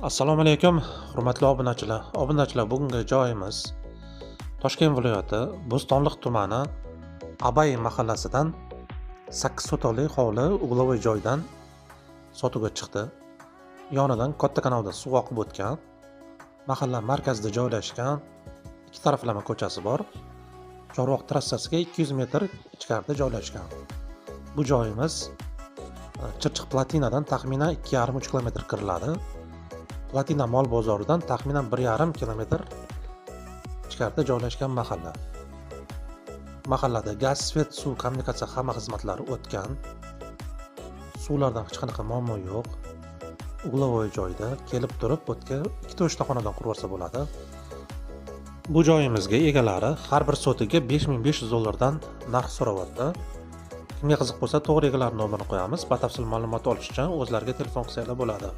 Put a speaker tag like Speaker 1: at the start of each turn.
Speaker 1: Assalomu alaykum, hurmatli obunachilar. Obunachilar, bugungi joyimiz Toshkent viloyati Bo'stonliq tumani Abay mahallasidan 8 sotixli hovli uglovoy joydan sotuvga chiqdi. Yonidan katta kanalda suv oqib o'tgan. Mahalla markazida joylashgan. Ikki taraflama ko'chasi bor. Chorvoq trassasiga 200 metr ichkarida joylashgan. Bu joyimiz Chirchiq Platinadan taxminan 2,5-3 kilometr kiriladi. Platina mol bozoridan taxminan 1,5 kilometr ichkarida joylashgan mahalla. Mahallada gaz, svet, suv, kommunikatsiya hamma xizmatlari o'tgan. Suvlardan hech qanaqa muammo yo'q. Uglovoy joyda kelib turib o'tga 2 ta xonadan qurib olsa bo'ladi. Bu joyimizga egalari har bir sotiga $5500 dan narx so'rayapti. Kimga qiziq bo'lsa, to'g'ri egalar nomerini qo'yamiz. Batafsil ma'lumot olish uchun o'zlariga telefon qilsanglar bo'ladi.